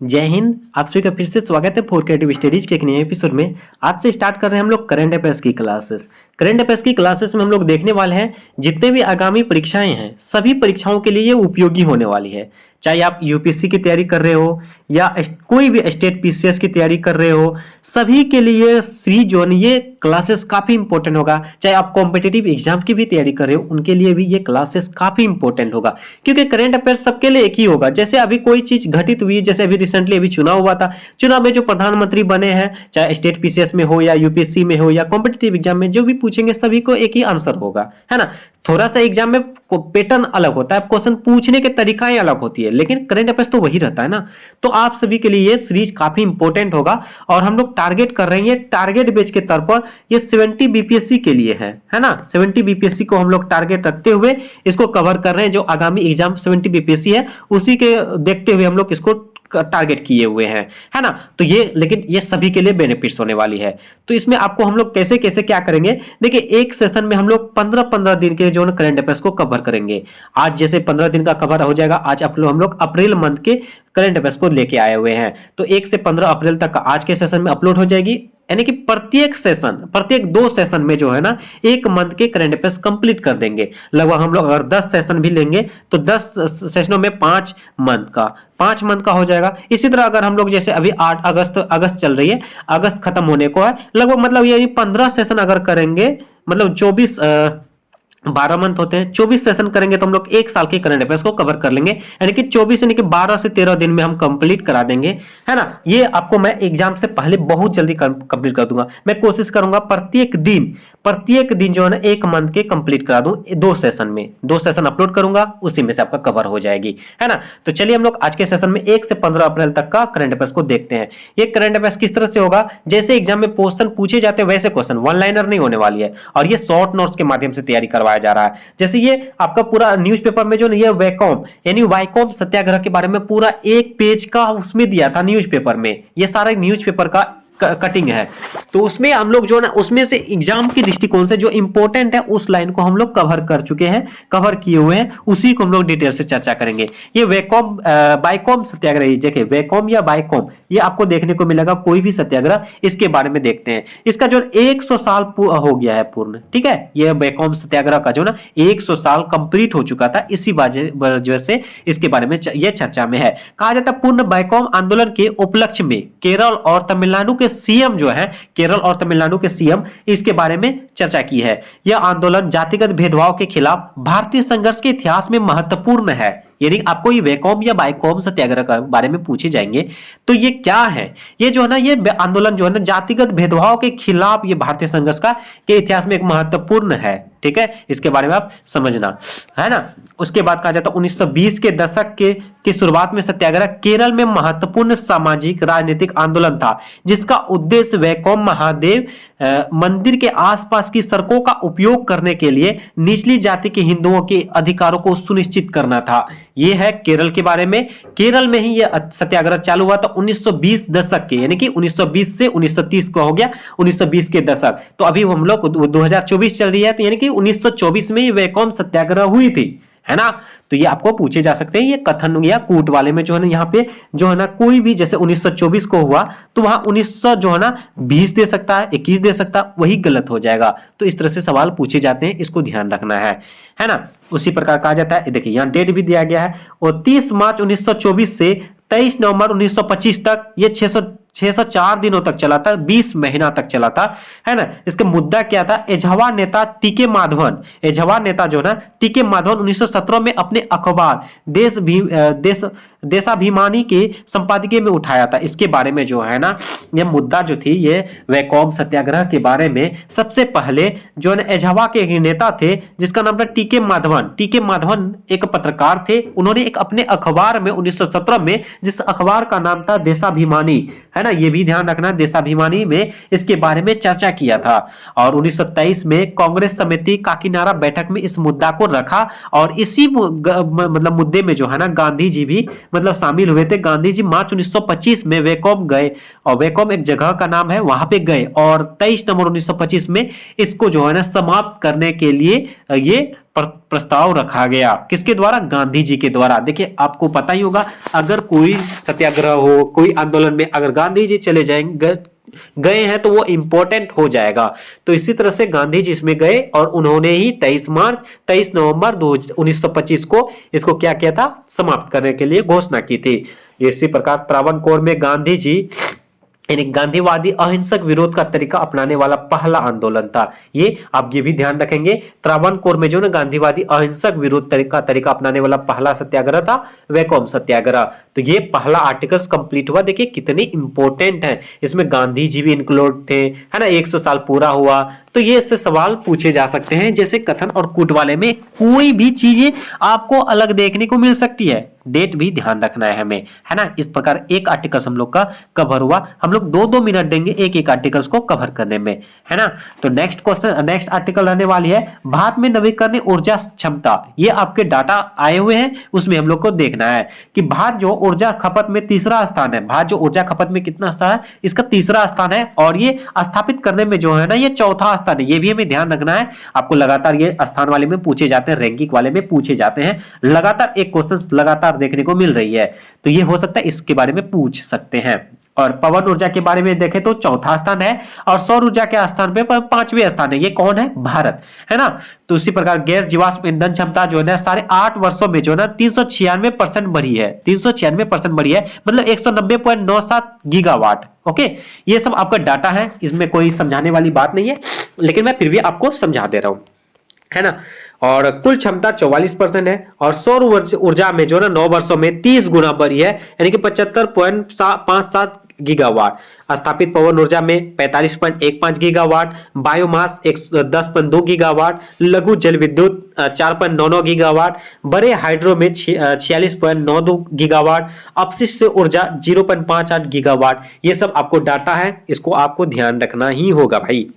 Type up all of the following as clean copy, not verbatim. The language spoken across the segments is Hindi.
जय हिंद। आप सभी का फिर से स्वागत है फॉर क्रिएटिव स्टडीज के एक नए एपिसोड में। आज से स्टार्ट कर रहे हैं हम लोग करंट अफेयर्स की क्लासेस। करंट अफेयर्स की क्लासेस में हम लोग देखने वाले हैं जितने भी आगामी परीक्षाएं हैं, सभी परीक्षाओं के लिए ये उपयोगी होने वाली है। चाहे आप यूपीएससी की तैयारी कर रहे हो या कोई भी स्टेट पीसीएस की तैयारी कर रहे हो, सभी के लिए सीरीज जो है ये क्लासेस काफी इंपॉर्टेंट होगा। चाहे आप कॉम्पिटिटिव एग्जाम की भी तैयारी कर रहे हो, उनके लिए भी ये क्लासेस काफी इंपॉर्टेंट होगा, क्योंकि करंट अफेयर्स सबके लिए एक ही होगा। जैसे अभी कोई चीज घटित हुई, जैसे अभी रिसेंटली अभी चुनाव हुआ था, चुनाव में जो प्रधानमंत्री बने हैं, चाहे स्टेट पीसीएस में हो या यूपीएससी में हो या कॉम्पिटिटिव एग्जाम में, जो भी पूछेंगे सभी को एक ही आंसर होगा, है ना। थोड़ा सा एग्जाम में पैटर्न अलग होता है, क्वेश्चन पूछने के तरीकाएं अलग होती है, लेकिन करंट अफेयर्स तो वही रहता है ना। तो आप सभी के लिए ये सीरीज काफी इंपॉर्टेंट होगा और हम लोग टारगेट कर रहे हैं, ये टारगेट बेच के तौर पर ये 70 बीपीएससी के लिए है ना। 70 बीपीएससी को हम लोग टारगेट रखते हुए इसको कवर कर रहे हैं। जो आगामी एग्जाम 70 बीपीएससी है उसी के देखते हुए हम लोग इसको टारगेट किए हुए हैं, है ना। तो ये लेकिन ये सभी के लिए बेनिफिट्स होने वाली है। तो इसमें आपको हम लोग कैसे कैसे क्या करेंगे, देखिए एक सेशन में हम लोग 15-15 दिन के जो करंट अफेयर्स को कवर करेंगे। आज जैसे 15 दिन का कवर हो जाएगा, आज हम लोग अप्रैल मंथ के करंट अफेयर्स को लेके आए हुए हैं। तो 1 से 15 अप्रैल तक आज के सेशन में अपलोड हो जाएगी, यानी कि प्रत्येक 2 सेशन में जो है ना 1 मंथ के करंट अफेयर्स कंप्लीट कर देंगे। लगभग हम लोग अगर 10 सेशन भी लेंगे तो 10 सेशनों में 5 मंथ का हो जाएगा। इसी तरह अगर हम लोग जैसे अभी 8 अगस्त चल रही है, अगस्त खत्म होने को है, लगभग मतलब ये 15 सेशन अगर करेंगे, मतलब 12 मंथ होते हैं, 24 सेशन करेंगे तो हम लोग 1 साल के करंट अफेयर्स को कवर कर लेंगे, यानी कि 24 यानी कि 12 से 13 दिन में हम कंप्लीट करा देंगे, है ना। ये आपको मैं एग्जाम से पहले बहुत जल्दी कंप्लीट कर दूंगा। मैं कोशिश करूंगा प्रत्येक दिन जो है ना 1 मंथ के कंप्लीट करा दूं। 2 सेशन में 2 सेशन अपलोड करूंगा, उसी में से आपका कवर हो जाएगी, है ना। तो चलिए हम लोग आज के सेशन में 1 से 15 अप्रैल तक का करंट अफेयर्स को देखते हैं। ये करंट अफेयर्स किस तरह से होगा, जैसे एग्जाम में क्वेश्चन पूछे जाते हैं वैसे क्वेश्चन, वन लाइनर नहीं होने वाली है, और ये शॉर्ट नोट्स के माध्यम से तैयारी करवाया जा रहा है। जैसे ये आपका पूरा न्यूज़पेपर में जो ये वैकॉम यानी वाइकॉम सत्याग्रह के बारे में पूरा 1 पेज का उसमें दिया था न्यूज़पेपर में, ये सारा न्यूज़पेपर का कटिंग है। तो उसमें हम लोग जो ना उसमें से एग्जाम के दृष्टिकोण से जो इंपॉर्टेंट है उस लाइन को हम लोग कवर कर चुके हैं, कवर किए हुए हैं, उसी को हम लोग डिटेल से चर्चा करेंगे। ये वैकॉम बाइकॉम सत्याग्रह, देखिए वैकॉम या बाइकॉम ये आपको देखने को मिलेगा, कोई भी सत्याग्रह, इसके बारे में देखते हैं। इसका जो 100 साल हो गया है पूर्ण, ठीक है। ये वैकॉम सत्याग्रह का जो ना 100 साल कंप्लीट हो चुका था, इसी वजह से इसके बारे में ये चर्चा में है। कहा जाता है पूर्ण वैकॉम आंदोलन के उपलक्ष्य में केरल और तमिलनाडु के सीएम जो है, केरल और तमिलनाडु के सीएम इसके बारे में चर्चा की है। यह आंदोलन जातिगत भेदभाव के खिलाफ भारतीय संघर्ष के इतिहास में महत्वपूर्ण है। यानी आपको ये वैकॉम या बाइकॉम सत्याग्रह के बारे में पूछे जाएंगे तो ये क्या है, ये जो है ना ये आंदोलन जो है ना जातिगत भेदभाव के खिलाफ ये भारतीय संघर्ष का के इतिहास में एक महत्वपूर्ण है, ठीक है। इसके बारे में आप समझना, है ना। उसके बाद कहा जाता है 1920 के दशक के शुरुआत में सत्याग्रह केरल में महत्वपूर्ण सामाजिक राजनीतिक आंदोलन था, जिसका उद्देश्य वैकोम महादेव मंदिर के आसपास की सड़कों का उपयोग करने के लिए निचली जाति के हिंदुओं के अधिकारों को सुनिश्चित करना था। यह है केरल के बारे में। केरल में ही यह सत्याग्रह चालू हुआ था 1920 दशक के, यानी कि 1920 से 1930 को हो गया 1920 के दशक। तो अभी हम लोग 2024 चल रही है, तो यानी कि 1924 में वैकोम सत्याग्रह हुई थी, है ना। तो ये आपको पूछे जा सकते हैं, ये कथन या कूट वाले में जो है ना यहाँ पे जो है ना कोई भी जैसे 1924 को हुआ तो वहां 1900 जो है ना 20 दे सकता है, 21 दे सकता है, वही गलत हो जाएगा। तो इस तरह से सवाल पूछे जाते हैं, इसको ध्यान रखना है ना। उसी प्रकार कहा जाता है, देखिए यहाँ डेट भी दिया गया है, और 30 मार्च 1924 से 23 नवंबर 1925 तक ये 604 दिनों तक चला था, 20 महीना तक चला था, है ना। इसका मुद्दा क्या था, एझवा नेता टीके माधवन, एझवा नेता जो ना टीके माधवन 1917 में अपने अखबार देशाभिमानी के संपादकीय में उठाया था। इसके बारे में जो है ना ये मुद्दा जो थी, ये वैकोम सत्याग्रह के बारे में सबसे पहले जो है एझवा के नेता थे जिसका नाम था टीके माधवन। टीके माधवन एक पत्रकार थे, उन्होंने एक अपने अखबार में 1917 में, जिस अखबार का नाम था देशाभिमानी, है ना, ये भी ध्यान रखना, देशाभिमानी में इसके बारे में चर्चा किया था। और 1923 में कांग्रेस समिति काकीनाडा बैठक में इस मुद्दा को रखा, और इसी मतलब मुद्दे में जो है ना गांधी जी भी मतलब शामिल हुए थे। गांधी जी मार्च 1925 में वैकोम गए, और वैकोम एक जगह का नाम है, वहां पे गए, और 23 नवंबर 1925 में इसको जो है ना समाप्त करने के लिए ये प्रस्ताव रखा गया, किसके द्वारा? गांधी जी के द्वारा। देखिए आपको पता ही होगा, अगर कोई सत्याग्रह हो, कोई आंदोलन में अगर गांधी जी चले जाएंगे गए हैं तो वो इंपॉर्टेंट हो जाएगा। तो इसी तरह से गांधी जी इसमें गए और उन्होंने ही 23 नवंबर 1925 को इसको क्या किया था? समाप्त करने के लिए घोषणा की थी। इसी प्रकार त्रावणकोर में गांधी जी यानी गांधीवादी अहिंसक विरोध का तरीका अपनाने वाला पहला आंदोलन था। ये आप ये भी ध्यान रखेंगे, त्रावणकोर में जो ना गांधीवादी अहिंसक विरोध तरीका अपनाने वाला पहला सत्याग्रह था वैकोम सत्याग्रह। तो ये पहला आर्टिकल्स कंप्लीट हुआ। देखिए कितने इंपॉर्टेंट है, इसमें गांधी जी भी इंक्लूड थे, है ना। 100 साल पूरा हुआ तो ये इससे सवाल पूछे जा सकते हैं। जैसे कथन और कूट वाले में कोई भी चीजें आपको अलग देखने को मिल सकती है, डेट भी ध्यान रखना है हमें, है ना। इस प्रकार एक आर्टिकल्स हम लोग का कवर हुआ। हम लोग 2-2 मिनट देंगे एक एक आर्टिकल्स को कवर करने में, है ना। तो नेक्स्ट क्वेश्चन, नेक्स्ट आर्टिकल रहने वाली है भारत में नवीकरणीय ऊर्जा क्षमता। ये आपके डाटा आए हुए हैं, उसमें हम लोग को देखना है कि भारत जो ऊर्जा खपत में तीसरा स्थान है। भारत जो ऊर्जा खपत में कितना स्थान है? इसका तीसरा स्थान है। और ये स्थापित करने में जो है ना ये चौथा स्थान है। ये भी हमें ध्यान रखना है, आपको लगातार ये स्थान वाले में पूछे जाते हैं, रैंकिंग वाले में पूछे जाते हैं। लगातार एक क्वेश्चन लगातार देखने को मिल रही है, तो ये हो सकता है इसके बारे में पूछ सकते हैं। और पवन ऊर्जा के बारे में देखें तो चौथा स्थान है और सौर ऊर्जा के स्थान पे 5वें स्थान है। ये कौन है? भारत, है ना। तो उसी प्रकार गैर जीवाश्म ईंधन क्षमता जो है 8.5 वर्षों में जो है 396% बढ़ी है। 396% बढ़ी है, मतलब 190.97 गीगावाट। ओके, ये सब आपका डाटा है, इसमें कोई समझाने वाली बात नहीं है, लेकिन मैं फिर भी आपको समझा दे रहा हूं, है ना। और कुल क्षमता 44% है और सौर ऊर्जा में जो ना 9 वर्षों में 30 गुना बढ़ी है, यानी कि 75.57 गीगावाट। स्थापित पवन ऊर्जा में 45.15 गीगावाट, बायोमास 10.2 गीगावाट, लघु जल विद्युत 4.99 गीगावाट, बड़े हाइड्रो में 46.92 गीगावाट, अपशिष्ट ऊर्जा 0.58 गीगावाट। ये सब आपको डाटा है, इसको आपको ध्यान रखना ही होगा भाई।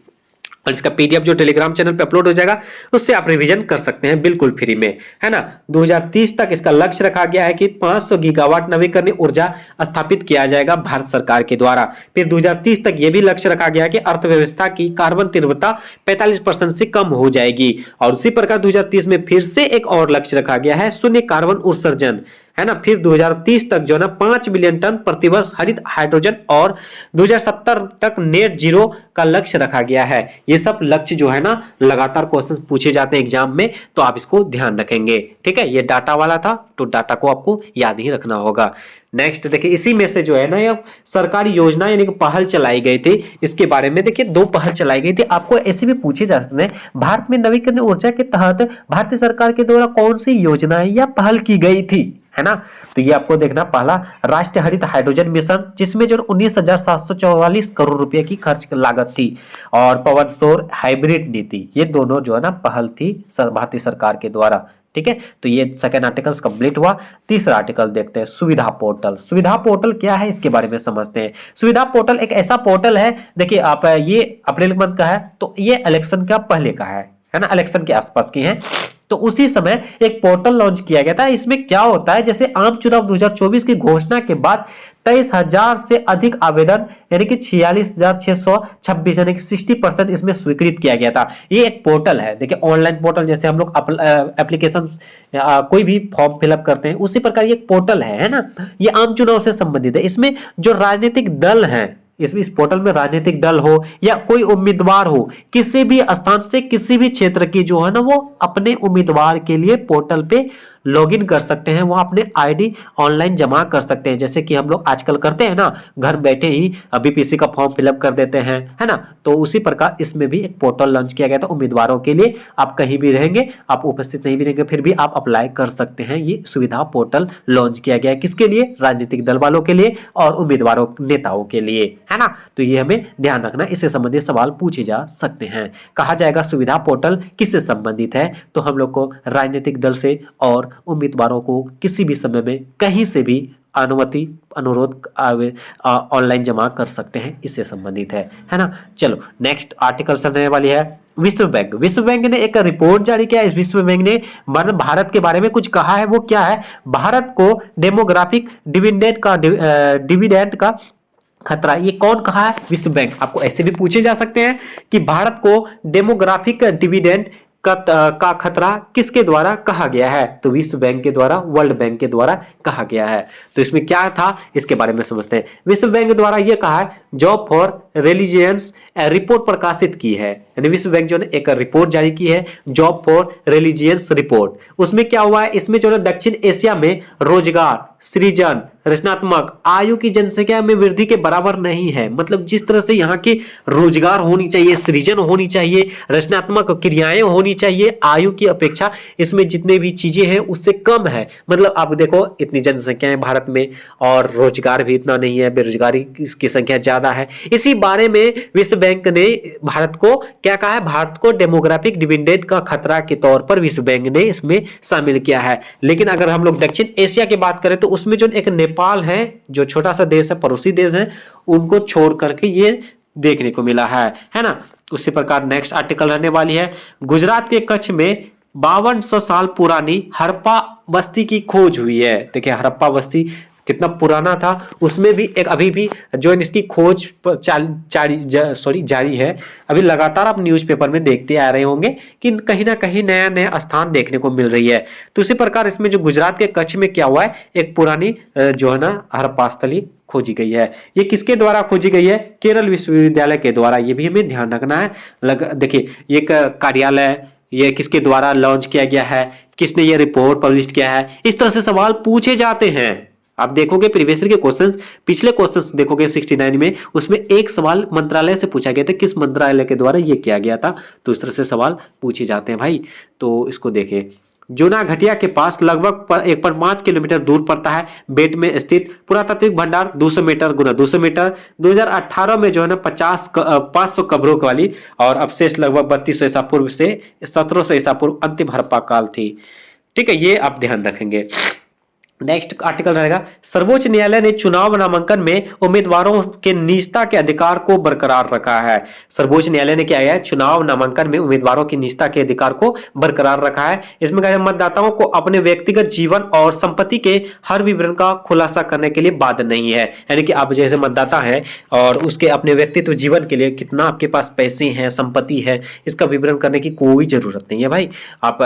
और इसका पीडीएफ जो टेलीग्राम चैनल पे अपलोड हो जाएगा उससे आप रिवीजन कर सकते हैं बिल्कुल फ्री में, है ना। 2030 तक इसका लक्ष्य रखा गया है कि 500 गीगावाट नवीकरणीय ऊर्जा स्थापित किया जाएगा भारत सरकार के द्वारा। फिर 2030 तक यह भी लक्ष्य रखा गया है कि अर्थव्यवस्था की कार्बन तीव्रता 45% से कम हो जाएगी। और उसी प्रकार 2030 में फिर से एक और लक्ष्य रखा गया है शून्य कार्बन उत्सर्जन, है ना। फिर 2030 तक जो है ना 5 मिलियन टन प्रतिवर्ष हरित हाइड्रोजन और 2070 तक नेट जीरो का लक्ष्य रखा गया है। ये सब लक्ष्य जो है ना लगातार क्वेश्चन पूछे जाते हैं एग्जाम में, तो आप इसको ध्यान रखेंगे, ठीक है। ये डाटा वाला था तो डाटा को आपको याद ही रखना होगा। नेक्स्ट देखिए, इसी में से जो है ना ये सरकारी योजना यानी कि पहल चलाई गई थी, इसके बारे में देखिए 2 पहल चलाई गई थी। आपको ऐसे भी पूछे जा सकते हैं भारत में नवीकरणीय ऊर्जा के तहत भारतीय सरकार के द्वारा कौन सी योजना या पहल की गई थी, है ना। तो ये आपको देखना, पहला राष्ट्रीय हरित हाइड्रोजन मिशन जिसमें जो 19,744 करोड़ रुपए की खर्च लागत थी, और पवन सौर हाइब्रिड नीति, ये दोनों जो है ना पहल थी भारतीय सरकार के द्वारा, ठीक है। तो ये सेकंड आर्टिकल कंप्लीट हुआ। तीसरा आर्टिकल देखते हैं, सुविधा पोर्टल। सुविधा पोर्टल क्या है इसके बारे में समझते हैं। सुविधा पोर्टल एक ऐसा पोर्टल है, देखिए आप ये अप्रैल मंथ का है तो ये इलेक्शन का पहले का है ना, इलेक्शन के आसपास की है। तो उसी समय एक पोर्टल लॉन्च किया गया था। इसमें क्या होता है, जैसे आम चुनाव 2024 की घोषणा के बाद 23,000 से अधिक आवेदन यानी कि 46,626 यानी कि 60% इसमें स्वीकृत किया गया था। ये एक पोर्टल है, देखिए ऑनलाइन पोर्टल, जैसे हम लोग एप्लीकेशन कोई भी फॉर्म फिलअप करते हैं उसी प्रकार ये एक पोर्टल है ना। ये आम चुनाव से संबंधित है। इसमें जो राजनीतिक दल है, इस पोर्टल में राजनीतिक दल हो या कोई उम्मीदवार हो, किसी भी स्थान से किसी भी क्षेत्र की जो है ना वो अपने उम्मीदवार के लिए पोर्टल पे लॉगिन कर सकते हैं, वो अपने आईडी ऑनलाइन जमा कर सकते हैं, जैसे कि हम लोग आजकल करते हैं ना, घर बैठे ही बीपीएससी का फॉर्म फिलअप कर देते हैं, है ना। तो उसी प्रकार इसमें भी एक पोर्टल लॉन्च किया गया था उम्मीदवारों के लिए। आप कहीं भी रहेंगे, आप उपस्थित नहीं भी रहेंगे, फिर भी आप अप्लाई कर सकते हैं। ये सुविधा पोर्टल लॉन्च किया गया है, किसके लिए? राजनीतिक दल वालों के लिए और उम्मीदवारों नेताओं के लिए, है ना। तो ये हमें ध्यान रखना, इससे संबंधित सवाल पूछे जा सकते हैं। कहा जाएगा सुविधा पोर्टल किससे संबंधित है, तो हम लोग को राजनीतिक दल से और उम्मीदवारों को किसी भी समय में कहीं से भी अनुमति अनुरोध ऑनलाइन जमा कर सकते हैं, इससे संबंधित है ना। चलो नेक्स्ट आर्टिकल चलने वाली है विश्व बैंक। विश्व बैंक ने एक रिपोर्ट जारी किया। इस विश्व बैंक ने भारत के बारे में कुछ कहा है। वो क्या है? भारत को डेमोग्राफिक डिविडेंड का खतरा, ये कौन कहा है? विश्व बैंक। आपको ऐसे भी पूछे जा सकते हैं कि भारत को डेमोग्राफिक डिविडेंड का खतरा किसके द्वारा कहा गया है? तो विश्व बैंक के द्वारा, वर्ल्ड बैंक के द्वारा कहा गया है। तो इसमें क्या था इसके बारे में समझते हैं। विश्व बैंक द्वारा यह कहा है जॉब फॉर रिलीजियंस रिपोर्ट प्रकाशित की है, यानी विश्व बैंक जो है एक रिपोर्ट जारी की है, जॉब फॉर रिलीजियंस रिपोर्ट। उसमें क्या हुआ है, इसमें जो है दक्षिण एशिया में रोजगार सृजन रचनात्मक आयु की जनसंख्या में वृद्धि के बराबर नहीं है। मतलब जिस तरह से यहाँ की रोजगार होनी चाहिए, सृजन होनी चाहिए, रचनात्मक क्रियाएं होनी चाहिए, आयु की अपेक्षा इसमें जितने भी चीजें हैं उससे कम है। मतलब आप देखो इतनी जनसंख्या है भारत में और रोजगार भी इतना नहीं है, बेरोजगारी की संख्या ज्यादा है। इसी बारे में विश्व बैंक ने भारत को क्या कहा है, भारत को डेमोग्राफिक डिविडेंड का खतरा के तौर पर विश्व बैंक ने इसमें शामिल किया है। लेकिन अगर हम लोग दक्षिण एशिया की बात करें तो उसमें जो एक नेपाल है, जो छोटा सा देश है, पड़ोसी देश है, उनको छोड़ करके ये देखने को मिला है ना। उसी प्रकार नेक्स्ट आर्टिकल रहने वाली है, गुजरात के कच्छ में 5200 साल पुरानी हड़प्पा बस्ती की खोज हुई है। देखिए हड़प्पा बस्ती कितना पुराना था, उसमें भी एक अभी भी जो इसकी खोज जारी है। अभी लगातार आप न्यूज़पेपर में देखते आ रहे होंगे कि कहीं ना कहीं नया नया स्थान देखने को मिल रही है। तो इसी प्रकार इसमें जो गुजरात के कच्छ में क्या हुआ है, एक पुरानी जो है ना हड़प्पा स्थली खोजी गई है। ये किसके द्वारा खोजी गई है? केरल विश्वविद्यालय के द्वारा। ये भी हमें ध्यान रखना है। देखिए ये कार्यालय ये किसके द्वारा लॉन्च किया गया है, किसने ये रिपोर्ट पब्लिश किया है, इस तरह से सवाल पूछे जाते हैं। आप देखोगे प्रीवियस ईयर के क्वेश्चंस, पिछले क्वेश्चंस देखोगे 69 में, उसमें एक सवाल मंत्रालय से पूछा गया था, किस मंत्रालय के द्वारा ये किया गया था। तो इस तरह से सवाल पूछे जाते हैं भाई। तो इसको देखें, जूना घटिया के पास लगभग 1.5 किलोमीटर दूर पड़ता है बेट में स्थित पुरातात्विक भंडार 200 मीटर गुना 200 मीटर 2018 में जो है ना 500 कब्रों वाली और अवशेष लगभग 3200 ईसा पूर्व से 1700 ईसा पूर्व अंतिम हड़प्पा काल थी। ठीक है, ये आप ध्यान रखेंगे। नेक्स्ट आर्टिकल रहेगा, सर्वोच्च न्यायालय ने चुनाव नामांकन में उम्मीदवारों के निजता के अधिकार को बरकरार रखा है। सर्वोच्च न्यायालय ने क्या है, चुनाव नामांकन में उम्मीदवारों की निजता के अधिकार को बरकरार रखा है। इसमें कहा है मतदाताओं को अपने व्यक्तिगत जीवन और संपत्ति के हर विवरण का खुलासा करने के लिए बाध्य नहीं है। यानी कि आप जैसे मतदाता हैं और उसके अपने व्यक्तित्व जीवन के लिए कितना आपके पास पैसे हैं, संपत्ति है, इसका विवरण करने की कोई जरूरत नहीं है भाई। आप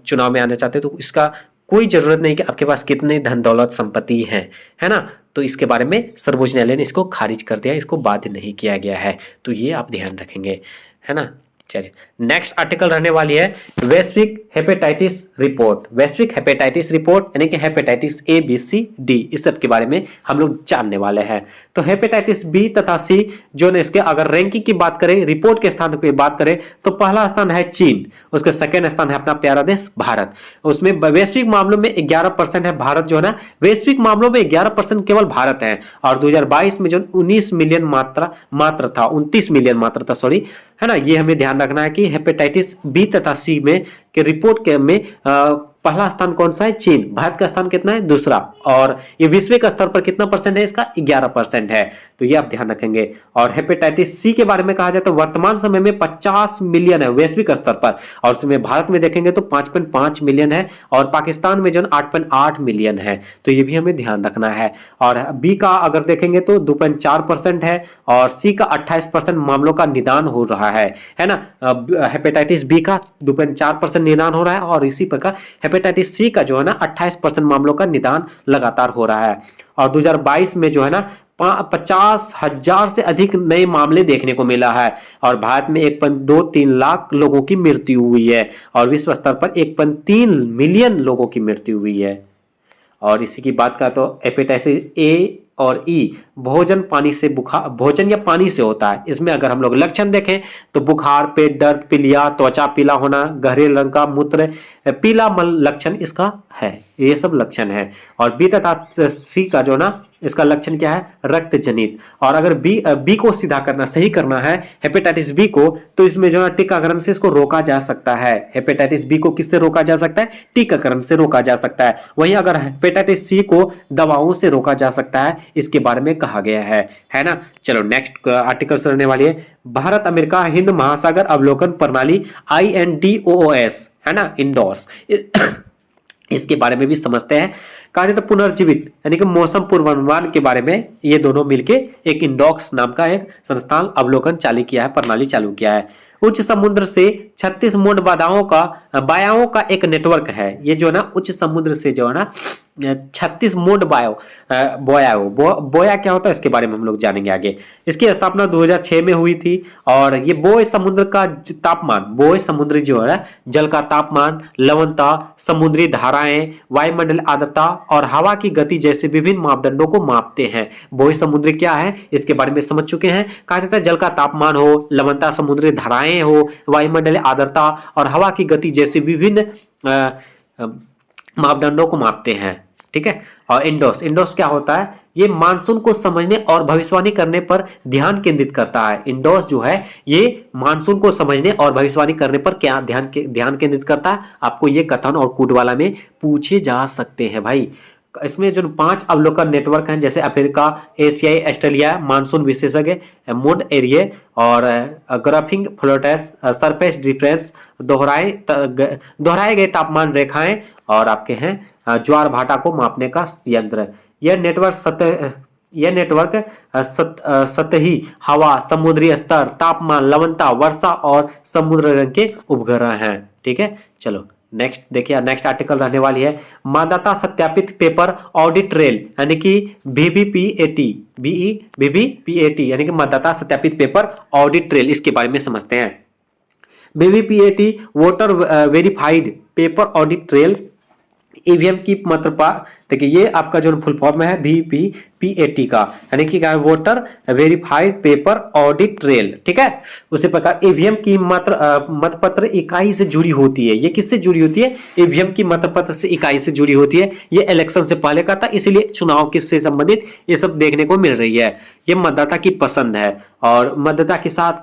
चुनाव में आना चाहते हैं तो इसका कोई जरूरत नहीं कि आपके पास कितने धन दौलत संपत्ति है ना। तो इसके बारे में सर्वोच्च न्यायालय ने इसको खारिज कर दिया, इसको बाध्य नहीं किया गया है। तो ये आप ध्यान रखेंगे, है ना। चलिए नेक्स्ट आर्टिकल रहने वाली है वैश्विक हेपेटाइटिस रिपोर्ट। वैश्विक हेपेटाइटिस रिपोर्ट यानी कि hepatitis A B C D, इस सब के बारे में हम लोग जानने वाले हैं। तो हेपेटाइटिस बी तथा सी जो ने इसके अगर रैंकिंग की बात करें, रिपोर्ट के स्थान की बात करें तो पहला स्थान है चीन, उसके सेकेंड स्थान है अपना प्यारा देश भारत। उसमें वैश्विक मामलों में 11% है भारत जो है ना, वैश्विक मामलों में 11% केवल भारत है। और 2022 में जो 19 मिलियन मात्र था 29 मिलियन मात्र था, सॉरी, है ना। ये हमें ध्यान रखना है कि हेपेटाइटिस बी तथा सी में के रिपोर्ट के में पहला स्थान कौन सा है? चीन। भारत का स्थान कितना है? दूसरा। और ये विश्व स्तर पर कितना परसेंट है? इसका 11% है। तो ये आप ध्यान रखेंगे। और हेपेटाइटिस सी के बारे में कहा जाए तो वर्तमान समय में 50 मिलियन है वैश्विक स्तर पर, और उसमें भारत में देखेंगे तो 5.5 मिलियन है और पाकिस्तान में जो 8.8 मिलियन है। तो ये भी हमें ध्यान रखना है। और बी का अगर देखेंगे तो 2.4% है और सी का 28% मामलों का निदान हो रहा है ना। हेपेटाइटिस बी का 2.4% निदान हो रहा है और इसी प्रकार हेपेटाइटिस सी का जो है ना 28% मामलों का निदान लगातार हो रहा है। और 2022 में जो है ना 50,000 से अधिक नए मामले देखने को मिला है और भारत में 1.23 लाख लोगों की मृत्यु हुई है और विश्व स्तर पर 1.3 मिलियन लोगों की मृत्यु हुई है। और इसी की बात का तो हेपेटाइटिस ए और ई भोजन या पानी से होता है। इसमें अगर हम लोग लक्षण देखें तो बुखार, पेट दर्द, पीलिया, त्वचा पीला होना, गहरे रंग का मूत्र, पीला मल लक्षण इसका है, ये सब लक्षण है। और बी तथा सी का जो ना इसका लक्षण क्या है? रक्त जनित। और अगर बी को सीधा करना, सही करना है हेपेटाइटिस बी को, तो इसमें जो है टीकाकरण से इसको रोका जा सकता है। हेपेटाइटिस बी को किससे रोका जा सकता है? टीकाकरण से रोका जा सकता है। वहीं अगर हेपेटाइटिस सी को दवाओं से रोका जा सकता है, इसके बारे में कहा गया है ना। चलो नेक्स्ट आर्टिकल रहने वाली है भारत अमेरिका हिंद महासागर अवलोकन प्रणाली INDOOS, है ना, इंडोस। इसके बारे में भी समझते हैं। कहा जाए तो पुनर्जीवित यानी कि मौसम पूर्वानुमान के बारे में ये दोनों मिलके एक इंडॉक्स नाम का एक संस्थान अवलोकन चालू किया है, प्रणाली चालू किया है। उच्च समुद्र से 36 मोड वायाओं का एक नेटवर्क है। ये जो है ना उच्च समुद्र से जो है ना 36 मोड बोया क्या होता है इसके बारे में हम लोग जानेंगे आगे। इसकी स्थापना 2006 में हुई थी और ये बोय समुद्र का तापमान, बोय समुद्र जो है जल का तापमान, लवणता, समुद्री धाराएं, वायुमंडल आर्द्रता और हवा की गति जैसे विभिन्न मापदंडों को मापते हैं। बोय समुद्र क्या है इसके बारे में समझ चुके हैं। कहा जाता है जल का तापमान हो, लवणता, समुद्री धाराएं हो, वायुमंडल आर्द्रता और हवा की गति जैसे विभिन्न मापदंडों को मापते हैं। ठीक है। और इंडोस क्या होता है, ये मानसून को समझने और भविष्यवाणी करने पर ध्यान केंद्रित करता है। इंडोस जो है ये मानसून को समझने और भविष्यवाणी करने पर क्या ध्यान केंद्रित करता है, आपको ये कथन और कूटवाला में पूछे जा सकते हैं भाई। इसमें जो 5 अवलोकन नेटवर्क हैं जैसे अफ्रीका, एशियाई, ऑस्ट्रेलिया, मानसून विशेषज्ञ, मोड एरिया और ग्राफिंग फ्लोटेस, सरफेस डिफरेंस, दोहराए गए तापमान रेखाएं और आपके हैं ज्वार भाटा को मापने का यंत्र। यह नेटवर्क सतही हवा, समुद्री स्तर, तापमान, लवणता, वर्षा और समुद्र रंग के उपग्रह हैं। ठीक है। चलो नेक्स्ट देखिए, नेक्स्ट आर्टिकल रहने वाली है मतदाता सत्यापित पेपर ऑडिट ट्रेल यानी कि VVPAT यानी कि मतदाता सत्यापित पेपर ऑडिट ट्रेल, इसके बारे में समझते हैं। VVPAT voter verified paper audit trail EVM की मात्रा, देखिए ये आपका जो फुल फॉर्म है VVPAT का यानी कि voter verified paper audit trail. ठीक है। उसी प्रकार ईवीएम की मतपत्र इकाई से जुड़ी होती है। ये किससे जुड़ी होती है, ईवीएम की मतपत्र से इकाई से जुड़ी होती है। ये इलेक्शन से पहले का था, इसलिए चुनाव किससे संबंधित ये सब देखने को मिल रही है। ये मतदाता की पसंद है और मतदाता के साथ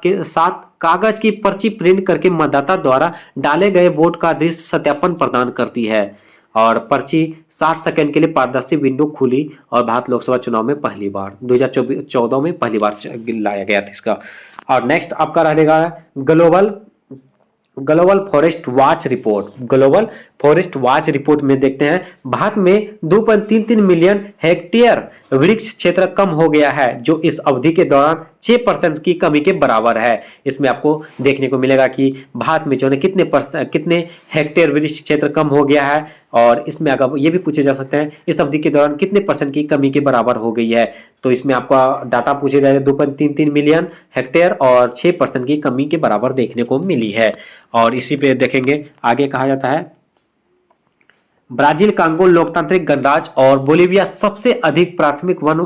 कागज की पर्ची प्रिंट करके मतदाता द्वारा डाले गए वोट का दृश्य सत्यापन प्रदान करती है और पर्ची 60 सेकंड के लिए पारदर्शी विंडो खुली और भारत लोकसभा चुनाव में पहली बार 2014 में पहली बार लाया गया था इसका। और नेक्स्ट आपका रहेगा ग्लोबल फॉरेस्ट वॉच रिपोर्ट में देखते हैं भारत में 2.33 मिलियन हेक्टेयर वृक्ष क्षेत्र कम हो गया है जो इस अवधि के दौरान 6% की कमी के बराबर है। इसमें आपको देखने को मिलेगा कि भारत में जो है कितने हेक्टेयर वृक्ष क्षेत्र कम हो गया है और इसमें अगर ये भी पूछे जा सकते हैं इस अवधि के दौरान कितने % की कमी के बराबर हो गई है। तो इसमें आपका डाटा पूछे जाएगा 2.33 मिलियन हेक्टेयर और 6% की कमी के बराबर देखने को मिली है। और इसी पे देखेंगे आगे कहा जाता है ब्राजील, कांगो लोकतांत्रिक गणराज्य और बोलीविया सबसे अधिक प्राथमिक वन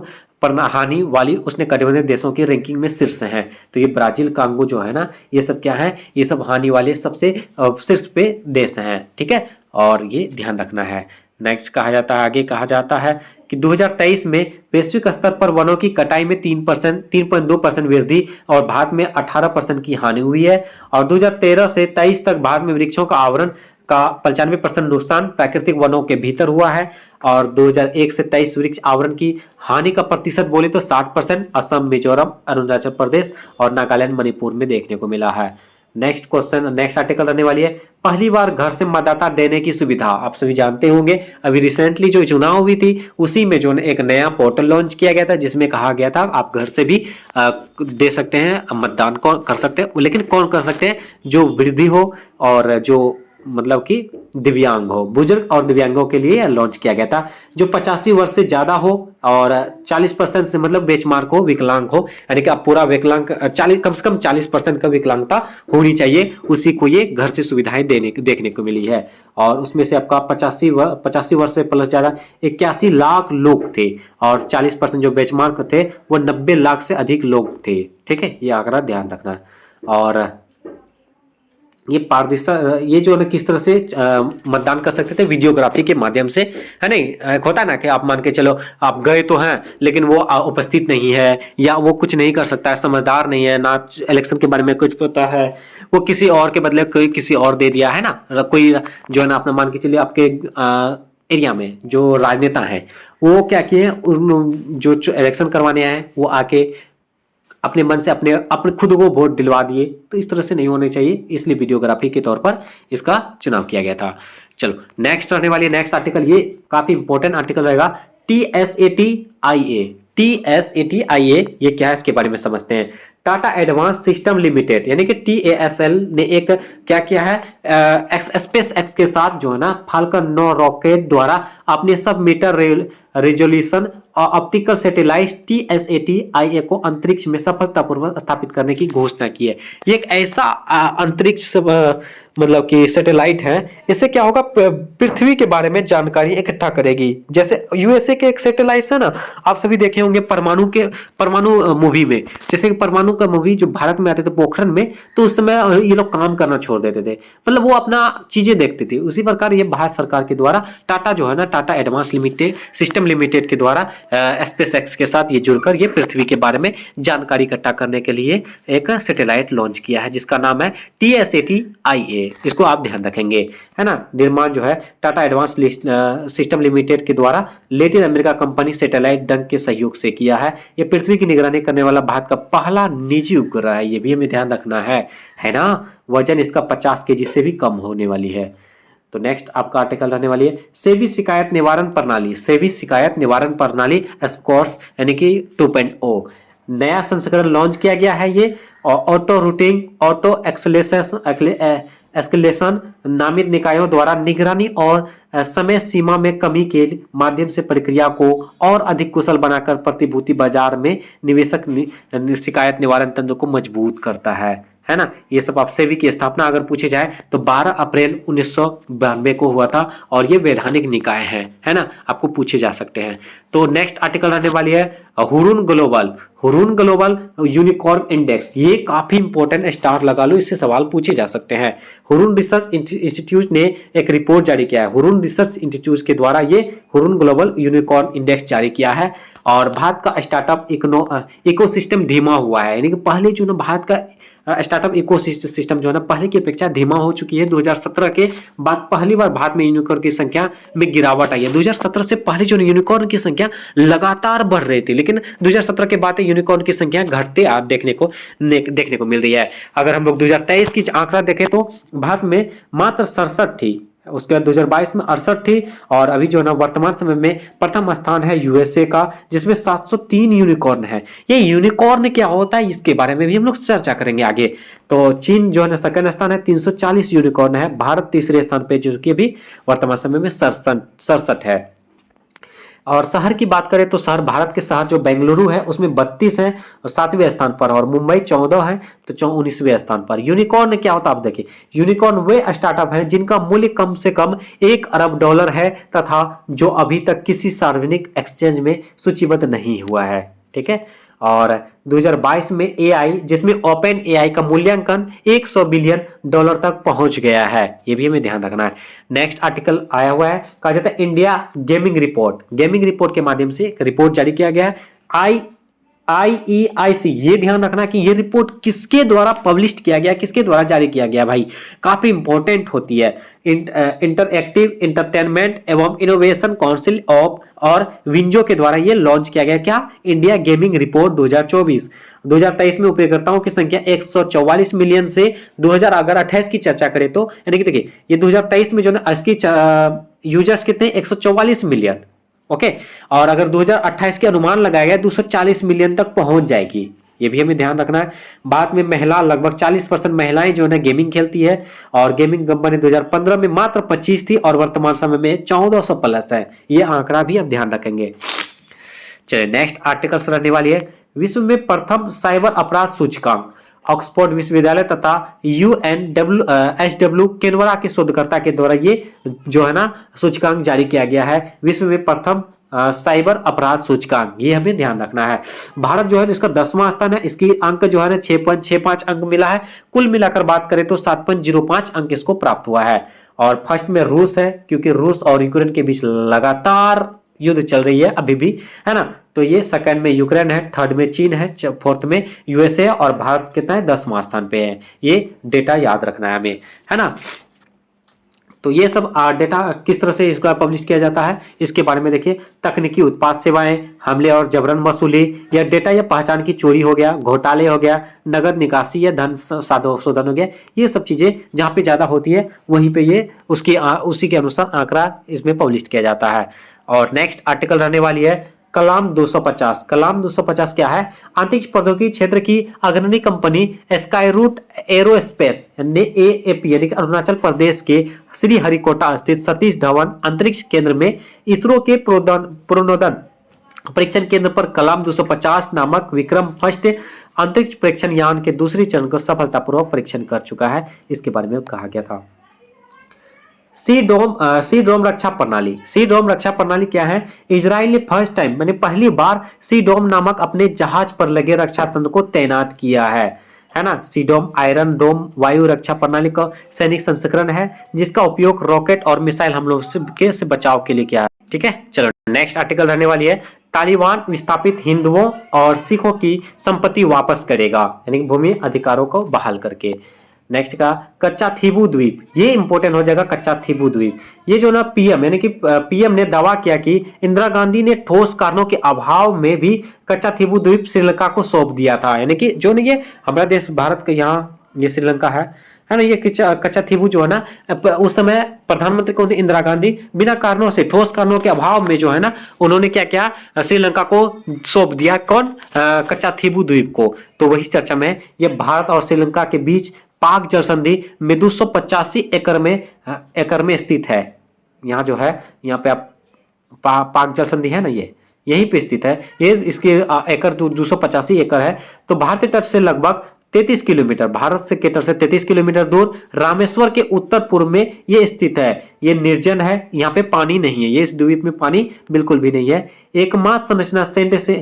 हानि वाली उष्णकटिबंधीय देशों की रैंकिंग में शीर्ष हैं। तो ये ब्राजील, कांगो जो है ना ये सब क्या है, ये सब हानि वाले सबसे शीर्ष पे देश हैं। ठीक है। और ये ध्यान रखना है। नेक्स्ट कहा जाता है, आगे कहा जाता है कि 2023 में वैश्विक स्तर पर वनों की कटाई में 3.2% वृद्धि और भारत में 18% की हानि हुई है। और 2013 से 23 तक भारत में वृक्षों का आवरण का 95% नुकसान प्राकृतिक वनों के भीतर हुआ है। और 2001 से 23 वृक्ष आवरण की हानि का प्रतिशत बोले तो 60% असम, मिजोरम, अरुणाचल प्रदेश और नागालैंड, मणिपुर में देखने को मिला है। नेक्स्ट आर्टिकल रहने वाली है पहली बार घर से मतदाता देने की सुविधा। आप सभी जानते होंगे अभी रिसेंटली जो चुनाव हुई थी उसी में जो एक नया पोर्टल लॉन्च किया गया था जिसमें कहा गया था आप घर से भी दे सकते हैं, मतदान कर सकते हैं। लेकिन कौन कर सकते हैं, जो वृद्धि हो और जो मतलब कि दिव्यांग हो, बुजुर्ग और दिव्यांगों के लिए लॉन्च किया गया था। जो 85 वर्ष से ज्यादा हो और 40% से मतलब बेंचमार्क हो, विकलांग हो, यानी कि आप पूरा विकलांग 40 कम से कम 40% का विकलांगता होनी चाहिए, उसी को ये घर से सुविधाएं देखने को मिली है। और उसमें से आपका 85 वर्ष से प्लस ज्यादा 81 लाख लोग थे और 40% जो बेंचमार्क थे वो 90 लाख से अधिक लोग थे। ठीक है, ये आंकड़ा ध्यान रखना। और ये पारदर्शिता, ये जो है किस तरह से मतदान कर सकते थे, वीडियोग्राफी के माध्यम से, है नहीं। होता ना कि आप मान के चलो आप गए तो हैं लेकिन वो उपस्थित नहीं है या वो कुछ नहीं कर सकता है, समझदार नहीं है, ना इलेक्शन के बारे में कुछ पता है, वो किसी और के बदले कोई किसी और दे दिया है ना। कोई जो है ना अपना मान के चलिए आपके एरिया में जो राजनेता हैं वो क्या किए, जो इलेक्शन करवाने आए वो आके अपने मन से अपने खुद को वोट दिलवा दिए। तो इस तरह से नहीं होने चाहिए, इसलिए वीडियोग्राफी के तौर पर इसका चुनाव किया गया था। चलो नेक्स्ट रहने वाली नेक्स्ट आर्टिकल, ये काफी इंपॉर्टेंट आर्टिकल रहेगा। TSAT-IA ये क्या है इसके बारे में समझते हैं। टाटा एडवांस सिस्टम लिमिटेड यानी कि TASL ने एक क्या किया है, स्पेस एक्स के साथ जो है ना फाल्कन 9 रॉकेट द्वारा अपने सब मीटर रेजोल्यूशन और ऑप्टिकल सैटेलाइट TSAT-IA को अंतरिक्ष में सफलतापूर्वक स्थापित करने की घोषणा की है। ये एक ऐसा अंतरिक्ष मतलब कि सैटेलाइट है, इससे क्या होगा, पृथ्वी के बारे में जानकारी इकट्ठा करेगी। जैसे USA के एक सैटेलाइट है ना, आप सभी देखे होंगे परमाणु मूवी में, जैसे परमाणु का मूवी जो भारत में आते थे पोखरण में, तो उस समय ये लोग काम करना छोड़ देते थे, मतलब वो अपना चीजें देखते थे। उसी प्रकार ये भारत सरकार के द्वारा टाटा जो है ना, Tata advance limited system limited के द्वारा स्पेस एक्स के साथ ये जुड़कर ये पृथ्वी के बारे में जानकारी इकट्ठा करने के लिए एक सैटेलाइट लॉन्च किया है, जिसका नाम है TSAT-IA। इसको आप ध्यान रखेंगे, है ना। निर्माण जो है टाटा एडवांस सिस्टम लिमिटेड के द्वारा लैटिन अमेरिका कंपनी सैटेलाइट डंक के सहयोग से किया है। ये पृथ्वी की निगरानी करने वाला भारत का पहला निजी उपग्रह है, ये भी हमें ध्यान रखना है ना। वजन इसका 50 केजी से भी कम होने वाली है। तो नेक्स्ट आपका आर्टिकल रहने वाली है सेबी शिकायत निवारण प्रणाली। सेबी शिकायत निवारण प्रणाली स्कोर्स यानी कि 2.0 नया संस्करण लॉन्च किया गया है। ये ऑटो रूटिंग ऑटो एस्केलेशन नामित निकायों द्वारा निगरानी और समय सीमा में कमी के माध्यम से प्रक्रिया को और अधिक कुशल बनाकर प्रतिभूति बाजार में निवेशक शिकायत निवारण तंत्र को मजबूत करता है ना। ये सब आप सेबी की स्थापना अगर पूछी जाए तो 12 अप्रैल 1992 को हुआ था और ये वैधानिक निकाय है ना, आपको पूछे जा सकते हैं। तो नेक्स्ट आर्टिकल रहने वाली है हुरून ग्लोबल यूनिकॉर्न इंडेक्स। ये काफी इंपॉर्टेंट, स्टार लगा लो, इससे सवाल पूछे जा सकते हैं। हुरून रिसर्च इंस्टीट्यूट ने एक रिपोर्ट जारी किया है। हुरून रिसर्च इंस्टीट्यूट के द्वारा ये हुरून ग्लोबल यूनिकॉर्न इंडेक्स जारी किया है। और भारत का स्टार्टअप इकोसिस्टम धीमा हुआ है, यानी कि पहले जो ना भारत का स्टार्टअप इकोसिस्टम जो है ना पहले की अपेक्षा धीमा हो चुकी है। 2017 के बाद पहली बार भारत में यूनिकॉर्न की संख्या में गिरावट आई है। 2017 से पहले जो यूनिकॉर्न की संख्या लगातार बढ़ रही थी, लेकिन 2017 के बाद यूनिकॉर्न की संख्या घटते देखने को मिल रही है। अगर हम लोग 2023 की आंकड़ा देखें तो भारत में मात्र 67 थी, उसके बाद 2022 में 68 थी, और अभी जो है ना वर्तमान समय में प्रथम स्थान है USA का, जिसमें 703 यूनिकॉर्न है। ये यूनिकॉर्न क्या होता है इसके बारे में भी हम लोग चर्चा करेंगे आगे। तो चीन जो है ना सेकंड स्थान है, 340 यूनिकॉर्न है। भारत तीसरे स्थान पे जो कि अभी वर्तमान समय में 67 है। और शहर की बात करें तो शहर, भारत के शहर जो बेंगलुरु है उसमें 32 है और 7वें स्थान पर, और मुंबई 14 है तो 19वें स्थान पर। यूनिकॉर्न क्या होता है आप देखिए, यूनिकॉर्न वे स्टार्टअप है जिनका मूल्य कम से कम $1 अरब है तथा जो अभी तक किसी सार्वजनिक एक्सचेंज में सूचीबद्ध नहीं हुआ है, ठीक है। और 2022 में AI जिसमें ओपन AI का मूल्यांकन $100 बिलियन तक पहुंच गया है, ये भी हमें ध्यान रखना है। नेक्स्ट आर्टिकल आया हुआ है, कहा जाता है इंडिया गेमिंग रिपोर्ट के माध्यम से एक रिपोर्ट जारी किया गया है IEIC। ये ध्यान रखना कि ये रिपोर्ट किसके द्वारा पब्लिश किया गया, किसके द्वारा जारी किया गया, भाई काफी इंपॉर्टेंट होती है। इंटरएक्टिव एंटरटेनमेंट एवं इनोवेशन काउंसिल ऑफ और विंजो के द्वारा ये लॉन्च किया गया। क्या? India gaming report 2024। 2023 में उपयोगकर्ताओं की संख्या 144 मिलियन से 2028 की चर्चा करें तो, यानी कि देखिए ये 2023 में जो ना इसकी यूजर्स कितने, 144 मिलियन, ओके। और अगर 2028 के अनुमान लगाया गया 240 मिलियन तक पहुंच जाएगी, ये भी हमें ध्यान रखना है। बाद में महिला लगभग 40% महिलाएं जो है ना गेमिंग खेलती है, और गेमिंग कंपनी 2015 में मात्र 25 थी और वर्तमान समय में 1400 प्लस है। ये आंकड़ा भी आप ध्यान रखेंगे। चलिए नेक्स्ट आर्टिकल रहने वाली है विश्व में प्रथम साइबर अपराध सूचकांक। ऑक्सफोर्ड विश्वविद्यालय तथा UNSW केनबरा के शोधकर्ता के द्वारा ये जो है ना सूचकांक जारी किया गया है, विश्व में प्रथम साइबर अपराध सूचकांक। ये हमें ध्यान रखना है। भारत जो है इसका 10वां स्थान है, इसकी अंक जो है ना 6.65 अंक मिला है। कुल मिलाकर बात करें तो 7.05 अंक इसको प्राप्त हुआ है। और फर्स्ट में रूस है, क्योंकि रूस और यूक्रेन के बीच लगातार युद्ध चल रही है अभी भी, है ना। तो ये सेकंड में यूक्रेन है, थर्ड में चीन है, फोर्थ में USA है, और भारत कितना है 10वां स्थान पे है। ये डेटा याद रखना है हमें, है ना। तो ये सब डेटा किस तरह से इसका पब्लिश किया जाता है इसके बारे में देखिए। तकनीकी उत्पाद सेवाएं, हमले और जबरन वसूली, या डेटा या पहचान की चोरी हो गया, घोटाले हो गया, नगद निकासी या धन शोधन हो गया, ये सब चीजें जहाँ पे ज्यादा होती है वहीं पे ये उसी के अनुसार आंकड़ा इसमें पब्लिश किया जाता है। और नेक्स्ट आर्टिकल रहने वाली है कलाम 250। कलाम 250 क्या है? अंतरिक्ष प्रौद्योगिकी क्षेत्र की अग्रणी कंपनी स्काईरूट एरोस्पेस ने एएपी यानी कि अरुणाचल प्रदेश के श्रीहरिकोटा स्थित सतीश धवन अंतरिक्ष केंद्र में इसरो के प्रणोदन परीक्षण केंद्र पर कलाम 250 नामक विक्रम फर्स्ट अंतरिक्ष परीक्षण यान के दूसरी चरण को सफलतापूर्वक परीक्षण कर चुका है। इसके बारे में कहा गया था। सी डोम रक्षा प्रणाली। सी डोम रक्षा प्रणाली क्या है? इजराइल ने फर्स्ट टाइम मैंने पहली बार सी डोम नामक अपने जहाज पर लगे रक्षा तंत्र को तैनात किया है ना। सी डोम आयरन डोम वायु रक्षा प्रणाली का सैनिक संस्करण है जिसका उपयोग रॉकेट और मिसाइल हमलों से बचाव के लिए किया है। ठीक है, चलो नेक्स्ट आर्टिकल रहने वाली है तालिबान विस्थापित हिंदुओं और सिखों की संपत्ति वापस करेगा यानी भूमि अधिकारों को बहाल करके। नेक्स्ट का कच्चा थीबू द्वीप, ये इंपॉर्टेंट हो जाएगा। कच्चा थीबू द्वीप ये जो ना पीएम यानी कि पीएम ने दावा किया कि इंदिरा गांधी ने ठोस कारणों के अभाव में भी कच्चा थीबू द्वीप श्रीलंका को सौंप दिया था। यानी कि जो नहीं ये हमारा देश भारत का यहाँ ये श्रीलंका है ना। ये कच्चा थीबू जो है ना उस समय प्रधानमंत्री कौन थी? इंदिरा गांधी। बिना कारणों से ठोस कारणों के अभाव में जो है ना उन्होंने क्या किया? श्रीलंका को सौंप दिया। कौन? कच्चा थीबू द्वीप को। तो वही चर्चा में ये भारत और श्रीलंका के बीच पाक जल संधि में 285 एकड़ में स्थित है। यहाँ जो है यहाँ पे आप पाक जल संधि है ना ये यहीं पे स्थित है। ये इसके एकड़ 285 एकड़ है। तो भारतीय तट से लगभग 33 किलोमीटर, भारत से के तट से 33 किलोमीटर दूर रामेश्वर के उत्तर पूर्व में ये स्थित है। ये निर्जन है, यहाँ पे पानी नहीं है। ये इस द्वीप में पानी बिल्कुल भी नहीं है। एकमात्र संरचना सेंट से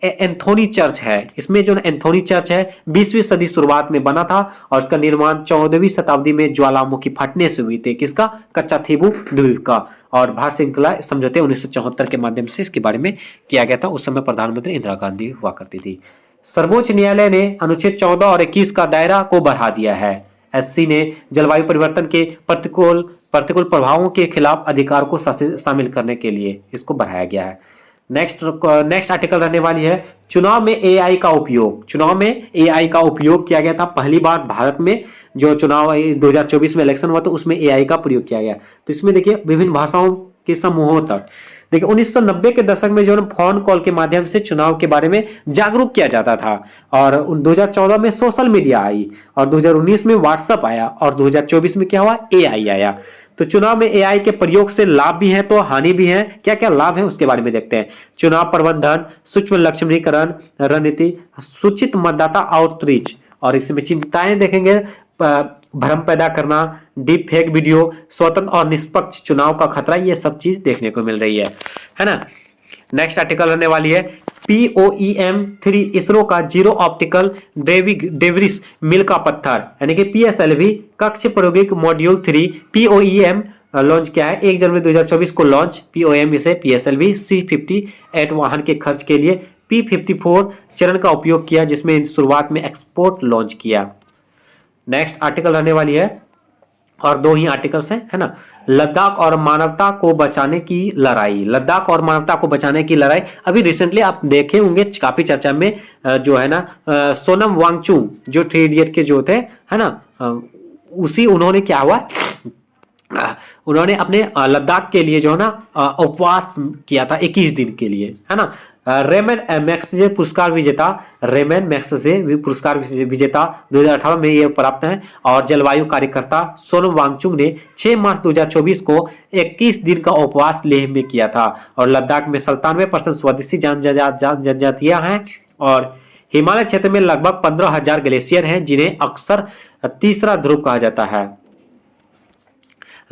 एंथोनी चर्च है। इसमें जो एंथोनी चर्च है 20वीं सदी शुरुआत में बना था और इसका निर्माण 14वीं शताब्दी में ज्वालामुखी फटने से हुई थी। किसका? कच्चा थीबू द्वीप का। और भारत श्रृंखला समझौते 1974 के माध्यम से इसके बारे में किया गया था। उस समय प्रधानमंत्री इंदिरा गांधी हुआ करती थी। सर्वोच्च न्यायालय ने अनुच्छेद 14 और 21 का दायरा को बढ़ा दिया है। एससी ने जलवायु परिवर्तन के प्रतिकूल प्रभावों के खिलाफ अधिकार को शामिल करने के लिए इसको बढ़ाया गया है। नेक्स्ट आर्टिकल रहने वाली है चुनाव में एआई का उपयोग। चुनाव में एआई का उपयोग किया गया था पहली बार भारत में। जो चुनाव 2024 में इलेक्शन हुआ तो उसमें एआई का प्रयोग किया गया। तो इसमें देखिए विभिन्न भाषाओं के समूहों तक देखिए 1990 के दशक में जो फोन कॉल के माध्यम से चुनाव के बारे में जागरूक किया जाता था। और 2014 में सोशल मीडिया आई और 2019 में व्हाट्सएप आया और 2024 में क्या हुआ? एआई आया। तो चुनाव में एआई के प्रयोग से लाभ भी है तो हानि भी है। क्या क्या लाभ है उसके बारे में देखते हैं। चुनाव प्रबंधन, सूक्ष्म लक्ष्मीकरण रणनीति, सूचित मतदाता आउटरीच। और इसमें चिंताएं देखेंगे भ्रम पैदा करना, डीप फेक वीडियो, स्वतंत्र और निष्पक्ष चुनाव का खतरा, ये सब चीज देखने को मिल रही है ना। नेक्स्ट आर्टिकल रहने वाली है POEM-3 इसरो का जीरो ऑप्टिकल डेब्रिस मिल का पत्थर यानी कि PSLV कक्ष प्रायोगिक मॉड्यूल 3 POEM लॉन्च किया है 1 जनवरी 2024 को लॉन्च। POEM इसे PSLV C58 वाहन के खर्च के लिए P54 चरण का उपयोग किया जिसमें शुरुआत में एक्सपोर्ट लॉन्च किया। नेक्स्ट आर्टिकल रहने वाली है और 2 ही आर्टिकल्स हैं है ना। लद्दाख और मानवता को बचाने की लड़ाई। लद्दाख और मानवता को बचाने की लड़ाई अभी रिसेंटली आप देखे होंगे काफी चर्चा में जो है ना सोनम वांगचुक जो 3 इडियट के जो थे है ना उसी उन्होंने क्या हुआ उन्होंने अपने लद्दाख के लिए जो है ना उपवास किया था 21 दिन के लिए है ना। रेमन मैग्सेसे पुरस्कार विजेता 2018 में ये प्राप्त है। और जलवायु कार्यकर्ता सोनम वांगचुक ने 6 मार्च 2024 को 21 दिन का उपवास लेह में किया था। और लद्दाख में 97% स्वदेशी जनजातियां हैं और हिमालय क्षेत्र में लगभग 15,000 ग्लेशियर हैं जिन्हें अक्सर तीसरा ध्रुव कहा जाता है।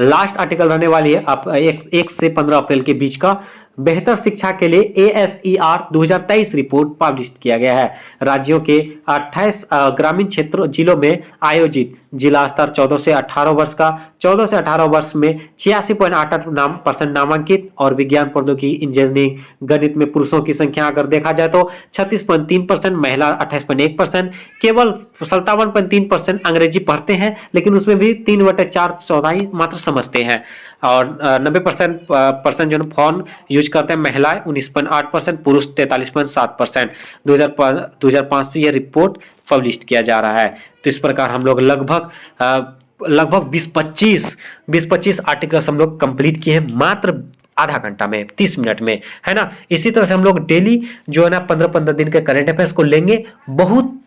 लास्ट आर्टिकल रहने वाली है 1 से 15 अप्रैल के बीच का। बेहतर शिक्षा के लिए ASER 2023 रिपोर्ट पब्लिश किया गया है। राज्यों के 28 ग्रामीण क्षेत्रों जिलों में आयोजित जिला स्तर 14 से 18 वर्ष का 14 से 18 वर्ष में 86.88% नामांकित और विज्ञान प्रौद्योगिकी इंजीनियरिंग गणित में पुरुषों की संख्या अगर देखा जाए तो 36.3%, महिला 28.1%, केवल 57.3% अंग्रेजी पढ़ते हैं लेकिन उसमें भी 3/4 मात्र समझते हैं। और 90% जो फोन यूज करते हैं महिलाएं 19.8%, पुरुष 43.7%। 2005 से यह रिपोर्ट पब्लिश किया जा रहा है। तो इस प्रकार हम लोग लगभग 20-25 आर्टिकल्स हम लोग कंप्लीट किए हैं मात्र आधा घंटा में, 30 मिनट में, है ना। इसी तरह से हम लोग डेली जो है ना 15-15 दिन के करंट अफेयर्स को लेंगे, बहुत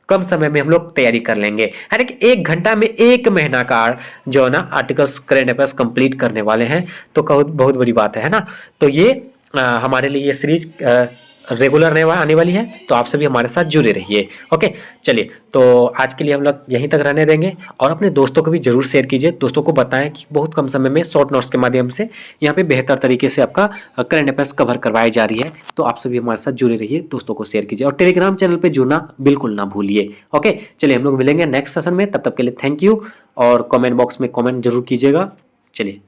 कम समय में हम लोग तैयारी कर लेंगे, है ना। कि 1 घंटा में 1 महीना का जो है ना आर्टिकल्स करंट अफेयर्स कंप्लीट करने वाले हैं, तो बहुत बड़ी बात है ना। तो ये हमारे लिए ये सीरीज रेगुलर आने वाली है, तो आप सभी हमारे साथ जुड़े रहिए। ओके, चलिए तो आज के लिए हम लोग यहीं तक रहने देंगे, और अपने दोस्तों को भी जरूर शेयर कीजिए, दोस्तों को बताएं कि बहुत कम समय में शॉर्ट नोट्स के माध्यम से यहाँ पे बेहतर तरीके से आपका करंट अफेयर्स कवर करवाई जा रही है। तो आप सभी हमारे साथ जुड़े रहिए, दोस्तों को शेयर कीजिए, और टेलीग्राम चैनल पर जुड़ना बिल्कुल ना भूलिए। ओके, चलिए हम लोग मिलेंगे नेक्स्ट सेशन में, तब तक के लिए थैंक यू, और कॉमेंट बॉक्स में कॉमेंट जरूर कीजिएगा। चलिए।